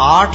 8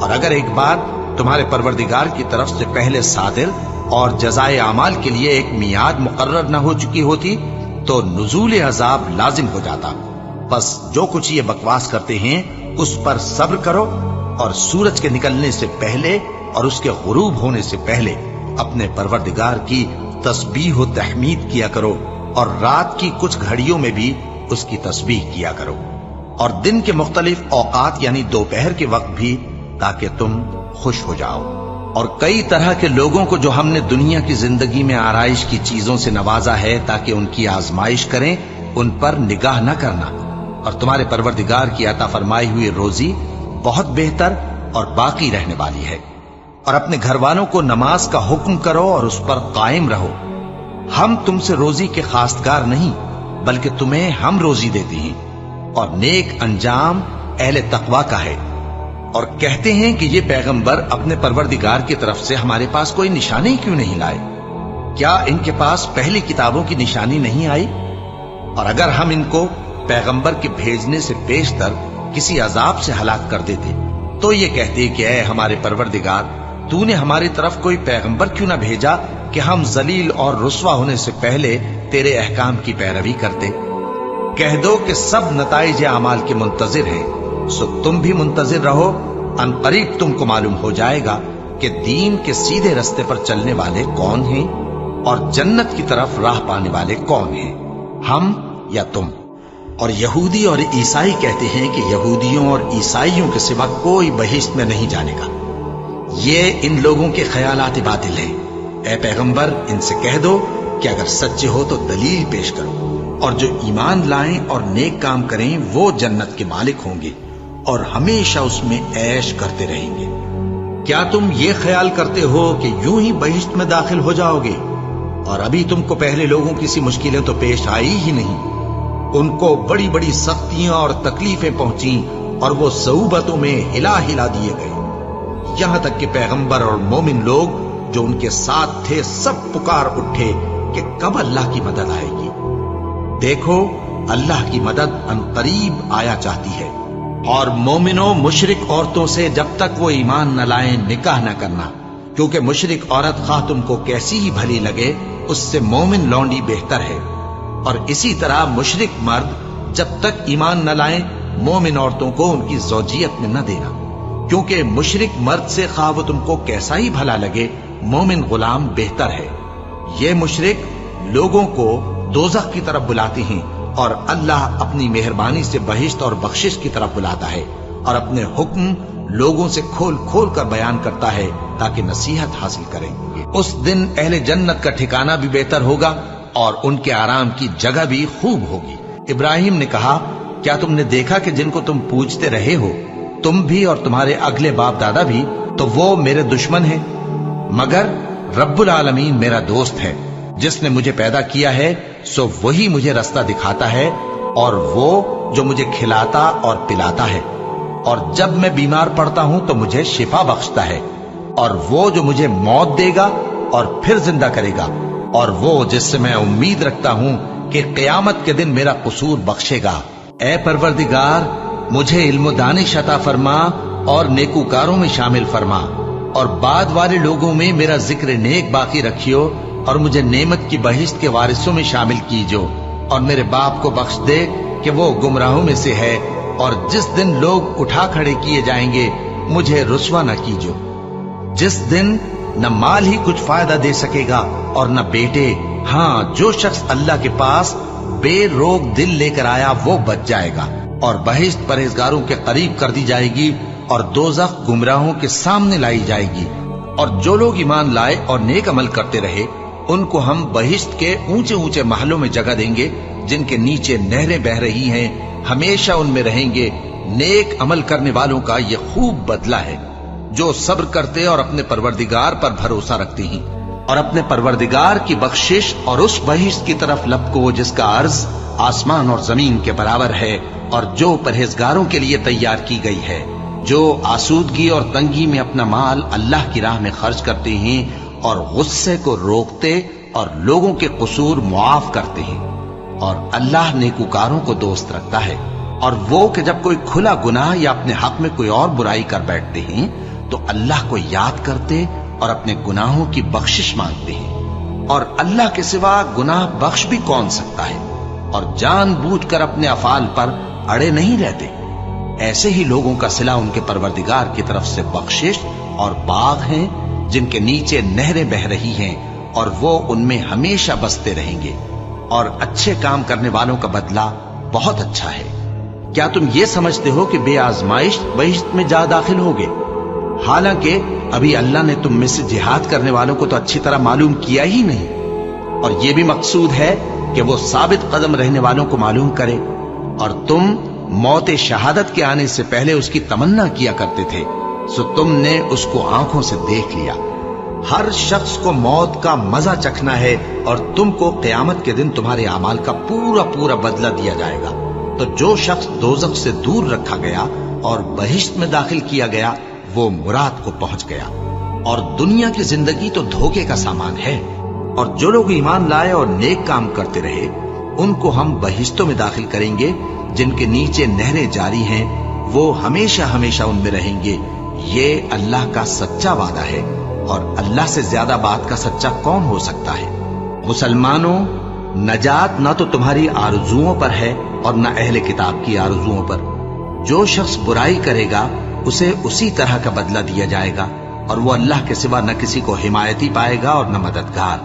اور اگر ایک بات تمہارے پروردگار کی طرف سے پہلے صادر اور جزائے اعمال کے لیے ایک میعاد مقرر نہ ہو چکی ہوتی تو نزول عذاب لازم ہو جاتا. بس جو کچھ یہ بکواس کرتے ہیں اس پر صبر کرو، اور سورج کے نکلنے سے پہلے اور اس کے غروب ہونے سے پہلے اپنے پروردگار کی تسبیح و تحمید کیا کرو، اور رات کی کچھ گھڑیوں میں بھی اس کی تسبیح کیا کرو، اور دن کے مختلف اوقات یعنی دوپہر کے وقت بھی، تاکہ تم خوش ہو جاؤ. اور کئی طرح کے لوگوں کو جو ہم نے دنیا کی زندگی میں آرائش کی چیزوں سے نوازا ہے تاکہ ان کی آزمائش کریں، ان پر نگاہ نہ کرنا. اور تمہارے پروردگار کی عطا فرمائی ہوئی روزی بہت بہتر اور باقی رہنے والی ہے. اور اپنے گھر والوں کو نماز کا حکم کرو اور اس پر قائم رہو. ہم تم سے روزی کے خواستگار نہیں، بلکہ تمہیں ہم روزی دیتے ہیں، اور نیک انجام اہل تقوی کا ہے. اور کہتے ہیں کہ یہ پیغمبر اپنے پروردگار کی طرف سے ہمارے پاس کوئی نشانی کیوں نہیں لائے؟ کیا ان کے پاس پہلی کتابوں کی نشانی نہیں آئی؟ اور اگر ہم ان کو پیغمبر کے بھیجنے سے پیشتر کسی عذاب سے ہلاک کر دیتے تو یہ کہتے کہ اے ہمارے پروردگار، تو نے ہماری طرف کوئی پیغمبر کیوں نہ بھیجا کہ ہم ذلیل اور رسوا ہونے سے پہلے تیرے احکام کی پیروی کرتے. کہہ دو کہ سب نتائج اعمال کے منتظر ہیں، سو تم بھی منتظر رہو. ان قریب تم کو معلوم ہو جائے گا کہ دین کے سیدھے رستے پر چلنے والے کون ہیں اور جنت کی طرف راہ پانے والے کون ہیں، ہم یا تم. اور یہودی اور عیسائی کہتے ہیں کہ یہودیوں اور عیسائیوں کے سوا کوئی بہشت میں نہیں جانے گا. یہ ان لوگوں کے خیالات باطل ہیں. اے پیغمبر، ان سے کہہ دو کہ اگر سچے ہو تو دلیل پیش کرو، اور جو ایمان لائیں اور نیک کام کریں وہ جنت کے مالک ہوں گے اور ہمیشہ اس میں عیش کرتے رہیں گے. کیا تم یہ خیال کرتے ہو کہ یوں ہی بہشت میں داخل ہو جاؤ گے؟ اور ابھی تم کو پہلے لوگوں کی سی مشکلیں تو پیش آئی ہی نہیں. ان کو بڑی بڑی سختیاں اور تکلیفیں پہنچیں اور وہ صعوبتوں میں ہلا ہلا دیے گئے، یہاں تک کہ پیغمبر اور مومن لوگ جو ان کے ساتھ تھے سب پکار اٹھے کہ کب اللہ کی مدد آئے گی. دیکھو، اللہ کی مدد ان قریب آیا چاہتی ہے. اور مومنوں، مشرک عورتوں سے جب تک وہ ایمان نہ لائیں نکاح نہ کرنا، کیونکہ مشرک عورت خواہ تم کو کیسی ہی بھلی لگے اس سے مومن لونڈی بہتر ہے. اور اسی طرح مشرک مرد جب تک ایمان نہ لائیں مومن عورتوں کو ان کی زوجیت میں نہ دینا، کیونکہ مشرک مرد سے خواہ وہ تم کو کیسا ہی بھلا لگے مومن غلام بہتر ہے. یہ مشرک لوگوں کو دوزخ کی طرف بلاتے ہیں، اور اللہ اپنی مہربانی سے بہشت اور بخشش کی طرف بلاتا ہے، اور اپنے حکم لوگوں سے کھول کھول کر بیان کرتا ہے تاکہ نصیحت حاصل کریں. اس دن اہل جنت کا ٹھکانہ بھی بہتر ہوگا اور ان کے آرام کی جگہ بھی خوب ہوگی. ابراہیم نے کہا، کیا تم نے دیکھا کہ جن کو تم پوجتے رہے ہو، تم بھی اور تمہارے اگلے باپ دادا بھی، تو وہ میرے دشمن ہیں، مگر رب العالمین میرا دوست ہے. جس نے مجھے پیدا کیا ہے سو وہی مجھے رستہ دکھاتا ہے، اور وہ جو مجھے کھلاتا اور پلاتا ہے، اور جب میں بیمار پڑتا ہوں تو مجھے شفا بخشتا ہے، اور وہ جو مجھے موت دے گا اور پھر زندہ کرے گا، اور وہ جس سے میں امید رکھتا ہوں کہ قیامت کے دن میرا قصور بخشے گا. اے پروردگار، مجھے علم و دانش عطا فرما اور نیکوکاروں میں شامل فرما، اور بعد والے لوگوں میں میرا ذکر نیک باقی رکھیو، اور مجھے نعمت کی بہشت کے وارثوں میں شامل کیجو، اور میرے باپ کو بخش دے کہ وہ گمراہوں میں سے ہے، اور جس دن لوگ اٹھا کھڑے کیے جائیں گے مجھے رسوا نہ کیجو، جس دن نہ مال ہی کچھ فائدہ دے سکے گا اور نہ بیٹے. ہاں، جو شخص اللہ کے پاس بے روک دل لے کر آیا وہ بچ جائے گا، اور بہشت پرہیزگاروں کے قریب کر دی جائے گی، اور دوزخ گمراہوں کے سامنے لائی جائے گی. اور جو لوگ ایمان لائے اور نیک عمل کرتے رہے ان کو ہم بہشت کے اونچے اونچے محلوں میں جگہ دیں گے جن کے نیچے نہریں بہ رہی ہیں، ہمیشہ ان میں رہیں گے. نیک عمل کرنے والوں کا یہ خوب بدلہ ہے جو صبر کرتے اور اپنے پروردگار پر بھروسہ رکھتے ہیں، اور اپنے پروردگار کی بخشش اور اس بہشت کی طرف لپکو جس کا عرض آسمان اور زمین کے برابر ہے، اور جو پرہیزگاروں کے لیے تیار کی گئی ہے، جو آسودگی اور تنگی میں اپنا مال اللہ کی راہ میں خرچ کرتے ہیں اور غصے کو روکتے اور لوگوں کے قصور معاف کرتے ہیں. اور اللہ نیکوکاروں کو دوست رکھتا ہے. اور وہ کہ جب کوئی کھلا گناہ یا اپنے حق میں کوئی اور برائی کر بیٹھتے ہیں تو اللہ کو یاد کرتے اور اپنے گناہوں کی بخشش مانگتے ہیں، اور اللہ کے سوا گناہ بخش بھی کون سکتا ہے، اور جان بوجھ کر اپنے افعال پر اڑے نہیں رہتے۔ ایسے ہی لوگوں کا صلہ ان کے پروردگار کی طرف سے بخشش اور باغ ہیں جن کے نیچے نہریں بہ رہی ہیں، اور وہ ان میں ہمیشہ بستے رہیں گے، اور اچھے کام کرنے والوں کا بدلہ بہت اچھا ہے۔ کیا تم یہ سمجھتے ہو کہ بے آزمائش بہشت میں جا داخل ہوگے؟ حالانکہ ابھی اللہ نے تم میں سے جہاد کرنے والوں کو تو اچھی طرح معلوم کیا ہی نہیں، اور یہ بھی مقصود ہے کہ وہ ثابت قدم رہنے والوں کو معلوم کرے، اور تم موت شہادت کے آنے سے پہلے اس کی تمنا کیا کرتے تھے، سو تم نے اس کو آنکھوں سے دیکھ لیا۔ ہر شخص کو موت کا مزہ چکھنا ہے، اور تم کو قیامت کے دن تمہارے اعمال کا پورا پورا بدلہ دیا جائے گا۔ تو جو شخص دوزخ سے دور رکھا گیا اور بہشت میں داخل کیا گیا وہ مراد کو پہنچ گیا، اور دنیا کی زندگی تو دھوکے کا سامان ہے۔ اور جو لوگ ایمان لائے اور نیک کام کرتے رہے ان کو ہم بہشتوں میں داخل کریں گے جن کے نیچے نہریں جاری ہیں، وہ ہمیشہ ہمیشہ ان میں رہیں گے۔ یہ اللہ کا سچا وعدہ ہے، اور اللہ سے زیادہ بات کا سچا کون ہو سکتا ہے؟ مسلمانوں، نجات نہ تو تمہاری آرزوؤں پر ہے اور نہ اہل کتاب کی آرزوؤں پر۔ جو شخص برائی کرے گا اسے اسی طرح کا بدلہ دیا جائے گا، اور وہ اللہ کے سوا نہ کسی کو حمایتی پائے گا اور نہ مددگار۔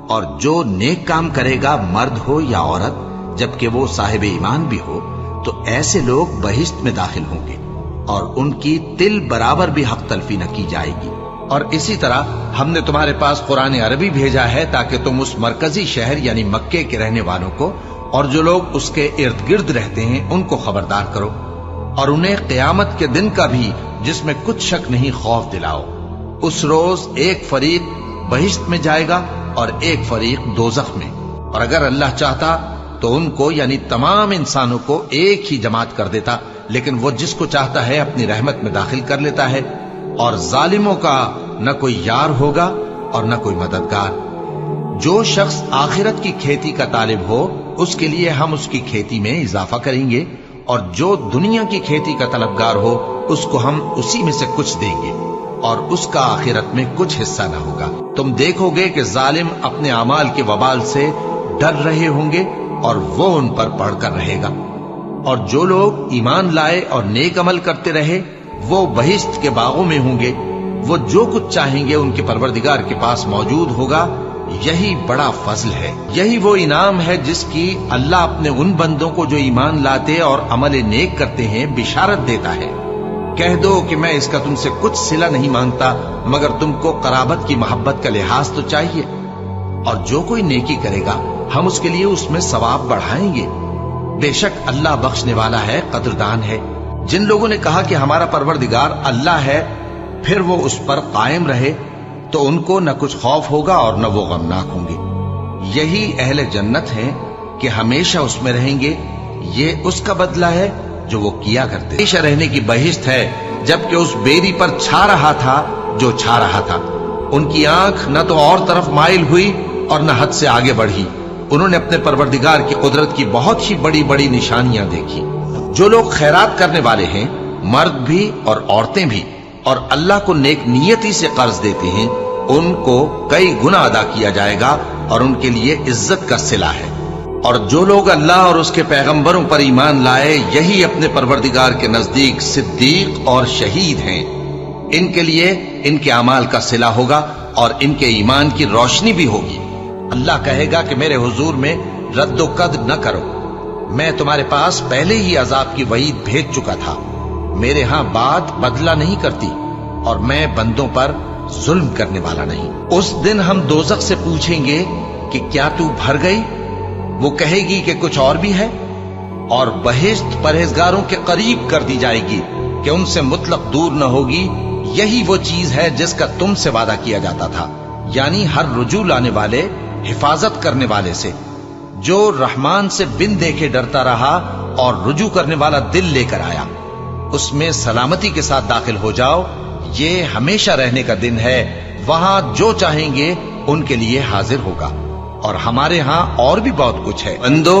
اور جو نیک کام کرے گا، مرد ہو یا عورت، جبکہ وہ صاحب ایمان بھی ہو، تو ایسے لوگ بہشت میں داخل ہوں گے، اور ان کی تل برابر بھی حق تلفی نہ کی جائے گی۔ اور اسی طرح ہم نے تمہارے پاس قرآن عربی بھیجا ہے تاکہ تم اس مرکزی شہر یعنی مکے کے رہنے والوں کو اور جو لوگ اس کے ارد گرد رہتے ہیں ان کو خبردار کرو، اور انہیں قیامت کے دن کا بھی جس میں کچھ شک نہیں خوف دلاؤ۔ اس روز ایک فریق بہشت میں جائے گا اور ایک فریق دوزخ میں، اور اگر اللہ چاہتا تو ان کو یعنی تمام انسانوں کو ایک ہی جماعت کر دیتا، لیکن وہ جس کو چاہتا ہے اپنی رحمت میں داخل کر لیتا ہے، اور ظالموں کا نہ کوئی یار ہوگا اور نہ کوئی مددگار۔ جو شخص آخرت کی کھیتی کا طالب ہو اس کے لیے ہم اس کی کھیتی میں اضافہ کریں گے، اور جو دنیا کی کھیتی کا طلبگار ہو اس کو ہم اسی میں سے کچھ دیں گے، اور اس کا آخرت میں کچھ حصہ نہ ہوگا۔ تم دیکھو گے کہ ظالم اپنے اعمال کے وبال سے ڈر رہے ہوں گے اور وہ ان پر پڑھ کر رہے گا۔ اور جو لوگ ایمان لائے اور نیک عمل کرتے رہے وہ بہشت کے باغوں میں ہوں گے، وہ جو کچھ چاہیں گے ان کے پروردگار کے پاس موجود ہوگا۔ یہی بڑا فضل ہے، یہی وہ انعام ہے جس کی اللہ اپنے ان بندوں کو جو ایمان لاتے اور عمل نیک کرتے ہیں بشارت دیتا ہے۔ کہہ دو کہ میں اس کا تم سے کچھ صلہ نہیں مانگتا مگر تم کو قرابت کی محبت کا لحاظ تو چاہیے، اور جو کوئی نیکی کرے گا ہم اس کے لیے اس میں ثواب بڑھائیں گے۔ بے شک اللہ بخشنے والا ہے، قدردان ہے۔ جن لوگوں نے کہا کہ ہمارا پروردگار اللہ ہے پھر وہ اس پر قائم رہے تو ان کو نہ کچھ خوف ہوگا اور نہ وہ غمناک ہوں گے۔ یہی اہل جنت ہیں کہ ہمیشہ اس میں رہیں گے، یہ اس کا بدلہ ہے جو وہ کیا کرتے۔ ہمیشہ رہنے کی بہشت ہے، جبکہ اس بیری پر چھا رہا تھا جو چھا رہا تھا۔ ان کی آنکھ نہ تو اور طرف مائل ہوئی اور نہ حد سے آگے بڑھی، انہوں نے اپنے پروردگار کی قدرت کی بہت ہی بڑی بڑی نشانیاں دیکھی۔ جو لوگ خیرات کرنے والے ہیں، مرد بھی اور عورتیں بھی، اور اللہ کو نیک نیتی سے قرض دیتے ہیں، ان کو کئی گنا ادا کیا جائے گا اور ان کے لیے عزت کا صلہ ہے۔ اور جو لوگ اللہ اور اس کے پیغمبروں پر ایمان لائے یہی اپنے پروردگار کے نزدیک صدیق اور شہید ہیں، ان کے لیے ان کے اعمال کا صلہ ہوگا اور ان کے ایمان کی روشنی بھی ہوگی۔ اللہ کہے گا کہ میرے حضور میں رد و قد نہ کرو، میں تمہارے پاس پہلے ہی عذاب کی وعید بھیج چکا تھا۔ میرے ہاں بات بدلہ نہیں کرتی اور میں بندوں پر ظلم کرنے والا نہیں۔ اس دن ہم دوزخ سے پوچھیں گے کہ کیا تو بھر گئی؟ وہ کہے گی کہ کچھ اور بھی ہے، اور بہشت پرہیزگاروں کے قریب کر دی جائے گی کہ ان سے مطلق دور نہ ہوگی۔ یہی وہ چیز ہے جس کا تم سے وعدہ کیا جاتا تھا، یعنی ہر رجوع لانے والے، حفاظت کرنے والے سے، جو رحمان سے بن دیکھے ڈرتا رہا اور رجوع کرنے والا دل لے کر آیا، اس میں سلامتی کے ساتھ داخل ہو جاؤ۔ یہ ہمیشہ رہنے کا دن ہے، وہاں جو چاہیں گے ان کے لیے حاضر ہوگا، اور ہمارے ہاں اور بھی بہت کچھ ہے۔ بندو،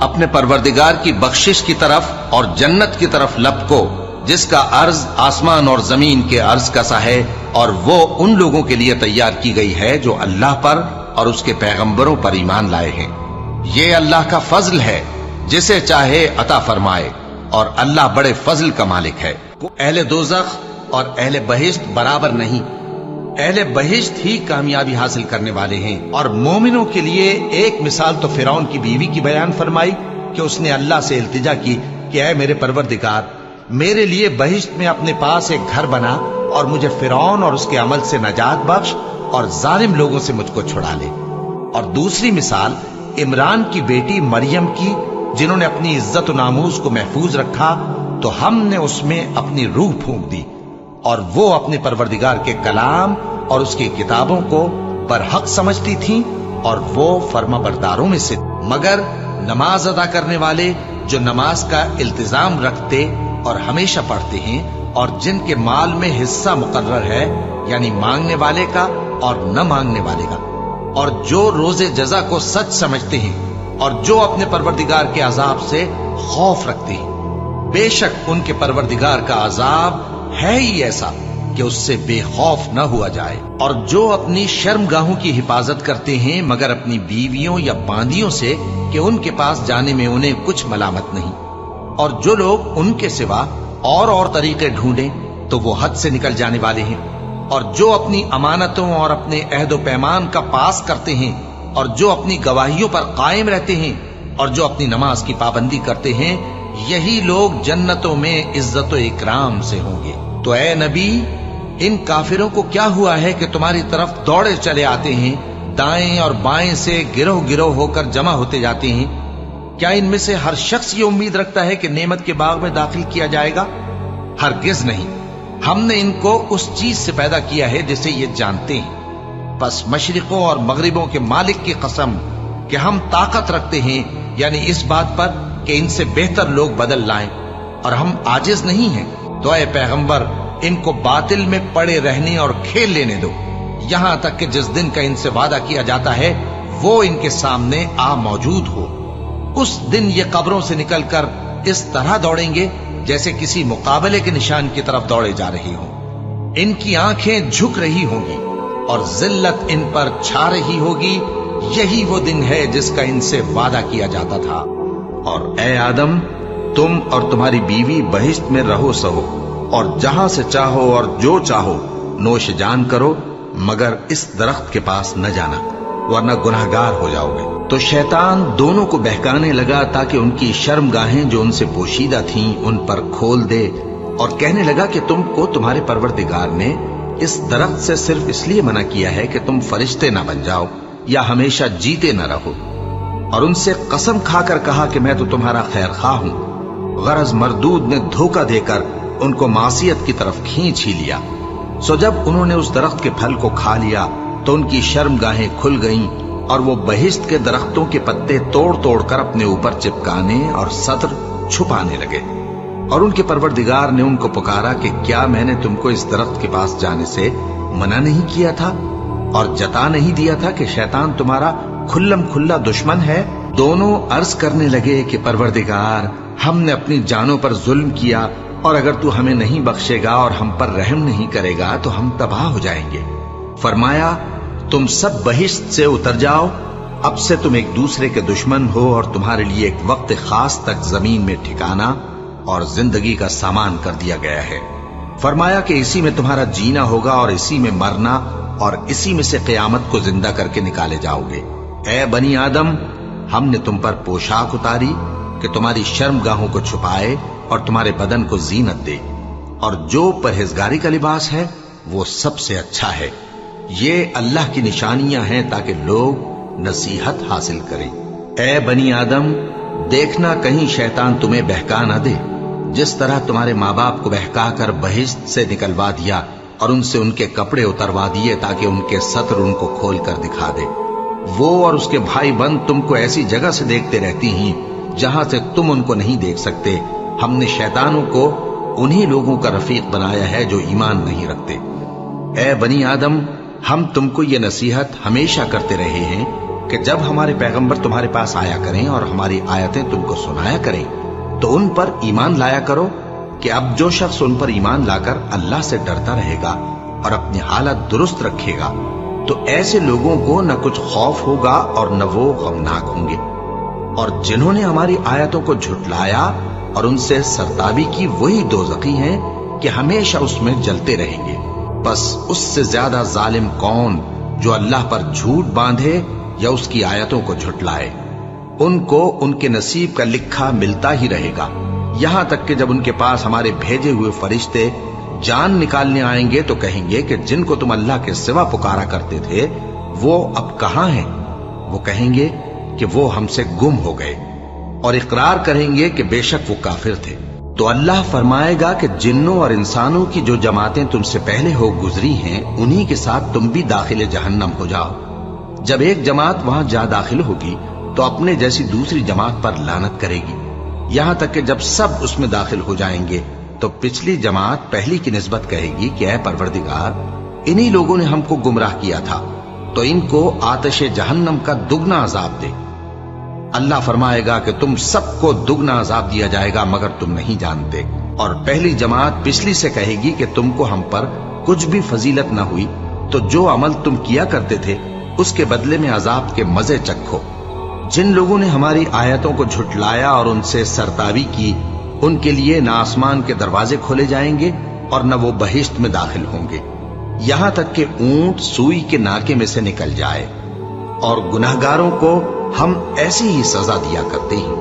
اپنے پروردگار کی بخشش کی طرف اور جنت کی طرف لپکو جس کا عرض آسمان اور زمین کے عرض کا سا ہے، اور وہ ان لوگوں کے لیے تیار کی گئی ہے جو اللہ پر اور اس کے پیغمبروں پر ایمان لائے ہیں۔ یہ اللہ کا فضل ہے، جسے چاہے عطا فرمائے، اور اللہ بڑے فضل کا مالک ہے۔ اہل دوزخ اور اہل بہشت برابر نہیں، اہل بہشت ہی کامیابی حاصل کرنے والے ہیں۔ اور مومنوں کے لیے ایک مثال تو فرعون کی بیوی کی بیان فرمائی کہ اس نے اللہ سے التجا کی کہ اے میرے پروردگار، میرے لیے بہشت میں اپنے پاس ایک گھر بنا اور مجھے فرعون اور اس کے عمل سے نجات بخش اور ظالم لوگوں سے مجھ کو چھڑا لے۔ اور دوسری مثال عمران کی بیٹی مریم کی، جنہوں نے اپنی عزت و ناموس کو محفوظ رکھا تو ہم نے اس میں اپنی روح پھونک دی، اور وہ اپنے پروردگار کے کلام اور اس کی کتابوں کو برحق سمجھتی تھیں، اور وہ فرما برداروں میں سے، مگر نماز ادا کرنے والے جو نماز کا التزام رکھتے اور ہمیشہ پڑھتے ہیں، اور جن کے مال میں حصہ مقرر ہے، یعنی مانگنے والے کا اور نہ مانگنے والے کا، اور جو روز جزا کو سچ سمجھتے ہیں، اور جو اپنے پروردگار کے عذاب سے خوف رکھتے ہیں۔ بے شک ان کے پروردگار کا عذاب ہے ہی ایسا کہ اس سے بے خوف نہ ہوا جائے۔ اور جو اپنی شرمگاہوں کی حفاظت کرتے ہیں مگر اپنی بیویوں یا باندیوں سے کہ ان کے پاس جانے میں انہیں کچھ ملامت نہیں، اور جو لوگ ان کے سوا اور طریقے ڈھونڈیں تو وہ حد سے نکل جانے والے ہیں، اور جو اپنی امانتوں اور اپنے عہد و پیمان کا پاس کرتے ہیں، اور جو اپنی گواہیوں پر قائم رہتے ہیں، اور جو اپنی نماز کی پابندی کرتے ہیں، یہی لوگ جنتوں میں عزت و اکرام سے ہوں گے۔ تو اے نبی، ان کافروں کو کیا ہوا ہے کہ تمہاری طرف دوڑے چلے آتے ہیں، دائیں اور بائیں سے گروہ گروہ ہو کر جمع ہوتے جاتے ہیں؟ کیا ان میں سے ہر شخص یہ امید رکھتا ہے کہ نعمت کے باغ میں داخل کیا جائے گا؟ ہرگز نہیں، ہم نے ان کو اس چیز سے پیدا کیا ہے جسے یہ جانتے ہیں۔ پس مشرقوں اور مغربوں کے مالک کی قسم کہ ہم طاقت رکھتے ہیں، یعنی اس بات پر کہ ان سے بہتر لوگ بدل لائیں، اور ہم عاجز نہیں ہیں۔ تو اے پیغمبر، ان کو باطل میں پڑے رہنے اور کھیل لینے دو، یہاں تک کہ جس دن کا ان سے وعدہ کیا جاتا ہے وہ ان کے سامنے آ موجود ہو۔ اس دن یہ قبروں سے نکل کر اس طرح دوڑیں گے جیسے کسی مقابلے کے نشان کی طرف دوڑے جا رہے ہوں۔ ان کی آنکھیں جھک رہی ہوں گی اور ذلت ان پر چھا رہی ہوگی، یہی وہ دن ہے جس کا ان سے وعدہ کیا جاتا تھا۔ اور اے آدم، تم اور تمہاری بیوی بہشت میں رہو سہو، اور جہاں سے چاہو اور جو چاہو نوش جان کرو، مگر اس درخت کے پاس نہ جانا ورنہ گناہگار ہو جاؤ گے۔ تو شیطان دونوں کو بہکانے لگا تاکہ ان کی شرمگاہیں جو ان سے پوشیدہ تھیں ان پر کھول دے، اور کہنے لگا کہ تم کو تمہارے پروردگار نے اس درخت سے صرف اس لیے منع کیا ہے کہ تم فرشتے نہ بن جاؤ یا ہمیشہ جیتے نہ رہو۔ اور ان سے قسم کھا کر کہا کہ میں تو تمہارا خیر خواہ ہوں۔ غرض مردود نے دھوکہ دے کر ان کو معصیت کی طرف کھینچ ہی لیا۔ سو جب انہوں نے اس درخت کے پھل کو کھا لیا تو ان کی شرمگاہیں کھل گئیں، اور وہ بہشت کے درختوں کے پتے توڑ توڑ کر اپنے اوپر چپکانے اور سطر چھپانے لگے۔ اور ان کے پروردگار نے ان کو پکارا کہ کیا میں نے تم کو اس درخت کے پاس جانے سے منع نہیں کیا تھا اور جتا نہیں دیا تھا کہ شیطان تمہارا کھلم کھلا دشمن ہے؟ دونوں عرض کرنے لگے کہ پروردگار، ہم نے اپنی جانوں پر ظلم کیا، اور اگر تو ہمیں نہیں بخشے گا اور ہم پر رحم نہیں کرے گا تو ہم تباہ ہو جائیں گے۔ فرمایا، تم سب بہشت سے اتر جاؤ، اب سے تم ایک دوسرے کے دشمن ہو، اور تمہارے لیے ایک وقت خاص تک زمین میں ٹھکانا اور زندگی کا سامان کر دیا گیا ہے۔ فرمایا کہ اسی میں تمہارا جینا ہوگا اور اسی میں مرنا، اور اسی میں سے قیامت کو زندہ کر کے نکالے جاؤ گے۔ اے بنی آدم، ہم نے تم پر پوشاک اتاری کہ تمہاری شرمگاہوں کو چھپائے اور تمہارے بدن کو زینت دے، اور جو پرہیزگاری کا لباس ہے وہ سب سے اچھا ہے۔ یہ اللہ کی نشانیاں ہیں تاکہ لوگ نصیحت حاصل کریں۔ اے بنی آدم، دیکھنا کہیں شیطان تمہیں بہکا نہ دے، جس طرح تمہارے ماں باپ کو بہکا کر بہشت سے نکلوا دیا اور ان سے ان کے کپڑے اتروا دیے تاکہ ان کے سطر ان کو کھول کر دکھا دے۔ وہ اور اس کے بھائی بند تم کو ایسی جگہ سے دیکھتے رہتی ہیں جہاں سے تم ان کو نہیں دیکھ سکتے۔ ہم نے شیطانوں کو انہی لوگوں کا رفیق بنایا ہے جو ایمان نہیں رکھتے۔ اے بنی آدم، ہم تم کو یہ نصیحت ہمیشہ کرتے رہے ہیں کہ جب ہمارے پیغمبر تمہارے پاس آیا کریں اور ہماری آیتیں تم کو سنایا کریں تو ان پر ایمان لایا کرو، کہ اب جو شخص ان پر ایمان لاکر اللہ سے ڈرتا رہے گا اور اپنی حالت درست رکھے گا تو ایسے لوگوں کو نہ کچھ خوف ہوگا اور نہ وہ غمناک ہوں گے۔ اور جنہوں نے ہماری آیتوں کو جھٹلایا اور ان سے سرتابی کی وہی دوزخی ہیں کہ ہمیشہ اس میں جلتے رہیں گے۔ بس اس سے زیادہ ظالم کون جو اللہ پر جھوٹ باندھے یا اس کی آیتوں کو جھٹلائے۔ ان کو ان کے نصیب کا لکھا ملتا ہی رہے گا، یہاں تک کہ جب ان کے پاس ہمارے بھیجے ہوئے فرشتے جان نکالنے آئیں گے تو کہیں گے کہ جن کو تم اللہ کے سوا پکارا کرتے تھے وہ اب کہاں ہیں؟ وہ کہیں گے کہ وہ ہم سے گم ہو گئے، اور اقرار کریں گے کہ بے شک وہ کافر تھے۔ تو اللہ فرمائے گا کہ جنوں اور انسانوں کی جو جماعتیں تم سے پہلے ہو گزری ہیں انہی کے ساتھ تم بھی داخل جہنم ہو جاؤ۔ جب ایک جماعت وہاں جا داخل ہوگی تو اپنے جیسی دوسری جماعت پر لعنت کرے گی، یہاں تک کہ جب سب اس میں داخل ہو جائیں گے تو پچھلی جماعت پہلی کی نسبت کہے گی کہ اے پروردگار، انہی لوگوں نے ہم کو گمراہ کیا تھا، تو ان کو آتش جہنم کا دگنا عذاب دے۔ اللہ فرمائے گا کہ تم سب کو دگنا عذاب دیا جائے گا مگر تم نہیں جانتے۔ اور پہلی جماعت پچھلی سے کہے گی کہ تم کو ہم پر کچھ بھی فضیلت نہ ہوئی، تو جو عمل تم کیا کرتے تھے اس کے بدلے میں عذاب کے مزے چکھو۔ جن لوگوں نے ہماری آیتوں کو جھٹلایا اور ان سے سرتابی کی، ان کے لیے نہ آسمان کے دروازے کھولے جائیں گے اور نہ وہ بہشت میں داخل ہوں گے، یہاں تک کہ اونٹ سوئی کے ناکے میں سے نکل جائے۔ اور گناہگاروں کو ہم ایسی ہی سزا دیا کرتے ہیں۔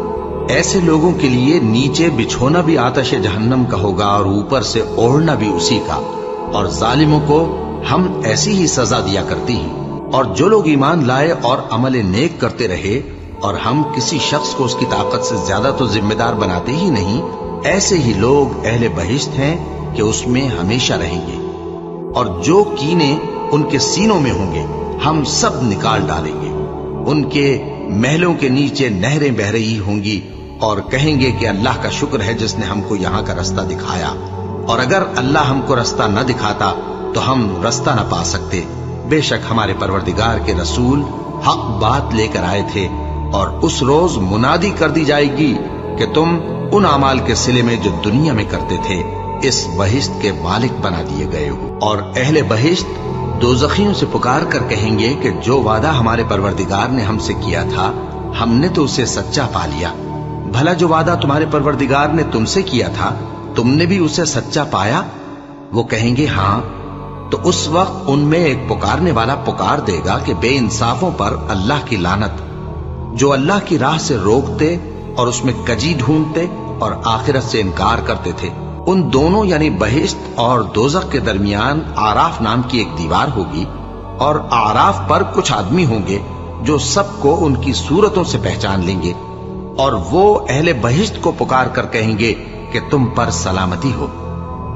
ایسے لوگوں کے لیے نیچے بچھونا بھی آتش جہنم کا ہوگا اور اوپر سے اوڑھنا بھی اسی کا، اور ظالموں کو ہم ایسی ہی سزا دیا کرتے ہیں۔ اور جو لوگ ایمان لائے اور عمل نیک کرتے رہے اور ہم کسی شخص کو اس کی طاقت سے زیادہ تو ذمہ دار بناتے ہی نہیں، ایسے ہی لوگ اہل بہشت ہیں کہ اس میں ہمیشہ رہیں گے۔ اور جو کینے ان کے سینوں میں ہوں گے ہم سب نکال ڈالیں گے۔ ان کے محلوں کے نیچے نہریں بہ رہی ہوں گی اور کہیں گے کہ اللہ کا شکر ہے جس نے ہم کو یہاں کا رستہ دکھایا، اور اگر اللہ ہم کو رستہ نہ دکھاتا تو ہم رستہ نہ پا سکتے۔ بے شک ہمارے پروردگار کے رسول حق بات لے کر آئے تھے، اور اس روز منادی کر دی جائے گی کہ تم ان اعمال کے صلے میں جو دنیا میں کرتے تھے اس بہشت کے مالک بنا دیے گئے ہو۔ اور اہل بہشت دوزخیوں سے پکار کر کہیں گے کہ جو وعدہ ہمارے پروردگار نے ہم سے کیا تھا ہم نے تو اسے سچا پا لیا۔ بھلا جو وعدہ تمہارے پروردگار نے تم سے کیا تھا تم نے بھی اسے سچا پایا؟ وہ کہیں گے ہاں۔ تو اس وقت ان میں ایک پکارنے والا پکار دے گا کہ بے انصافوں پر اللہ کی لعنت، جو اللہ کی راہ سے روکتے اور اس میں کجی ڈھونڈتے اور آخرت سے انکار کرتے تھے۔ ان دونوں یعنی بہشت اور دوزخ کے درمیان آراف نام کی ایک دیوار ہوگی، اور آراف پر کچھ آدمی ہوں گے جو سب کو ان کی صورتوں سے پہچان لیں گے، اور وہ اہل بہشت کو پکار کر کہیں گے کہ تم پر سلامتی ہو۔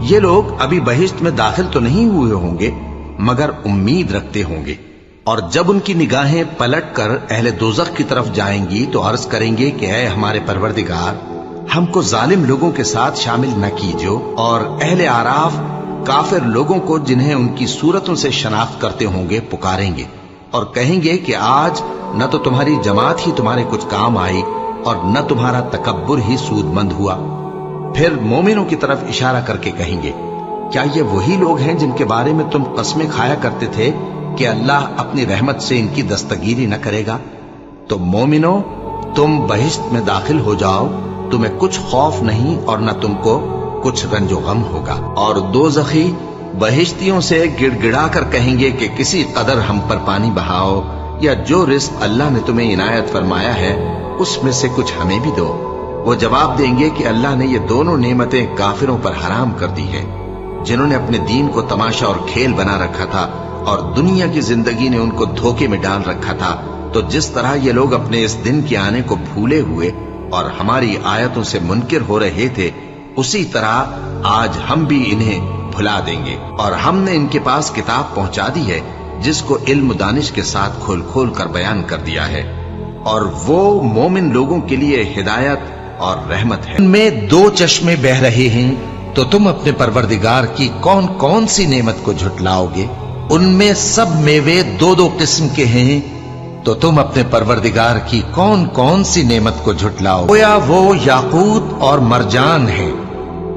یہ لوگ ابھی بہشت میں داخل تو نہیں ہوئے ہوں گے مگر امید رکھتے ہوں گے، اور جب ان کی نگاہیں پلٹ کر اہل دوزخ کی طرف جائیں گی تو عرض کریں گے کہ اے ہمارے پروردگار، ہم کو ظالم لوگوں کے ساتھ شامل نہ کیجو۔ اور اہل آراف کافر لوگوں کو جنہیں ان کی صورتوں سے شناخت کرتے ہوں گے پکاریں گے اور کہیں گے کہ آج نہ تو تمہاری جماعت ہی تمہارے کچھ کام آئی اور نہ تمہارا تکبر ہی سود مند ہوا۔ پھر مومنوں کی طرف اشارہ کر کے کہیں گے، کیا یہ وہی لوگ ہیں جن کے بارے میں تم قسمیں کھایا کرتے تھے کہ اللہ اپنی رحمت سے ان کی دستگیری نہ کرے گا؟ تو مومنوں، تم بہشت میں داخل ہو جاؤ، تمہیں کچھ خوف نہیں اور نہ تم کو کچھ رنج و غم ہوگا۔ اور دوزخی بہشتیوں سے گڑ گڑا کر کہیں گے کہ کسی قدر ہم پر پانی بہاؤ، یا جو رزق اللہ نے تمہیں عنایت فرمایا ہے اس میں سے کچھ ہمیں بھی دو۔ وہ جواب دیں گے کہ اللہ نے یہ دونوں نعمتیں کافروں پر حرام کر دی ہیں، جنہوں نے اپنے دین کو تماشا اور کھیل بنا رکھا تھا اور دنیا کی زندگی نے ان کو دھوکے میں ڈال رکھا تھا۔ تو جس طرح یہ لوگ اپنے اس دن کے آنے کو بھولے ہوئے اور ہماری آیتوں سے منکر ہو رہے تھے، اسی طرح آج ہم بھی انہیں بھلا دیں گے۔ اور ہم نے ان کے پاس کتاب پہنچا دی ہے جس کو علم و دانش کے ساتھ کھول کھول کر بیان کر دیا ہے، اور وہ مومن لوگوں کے لیے ہدایت اور رحمت ہے۔ ان میں دو چشمے بہ رہے ہیں تو تم اپنے پروردگار کی کون کون سی نعمت کو جھٹلاؤ گے؟ ان میں سب میوے دو دو قسم کے ہیں تو تم اپنے پروردگار کی کون کون سی نعمت کو جھٹلاؤ؟ گویا وہ یاقوت اور مرجان ہے،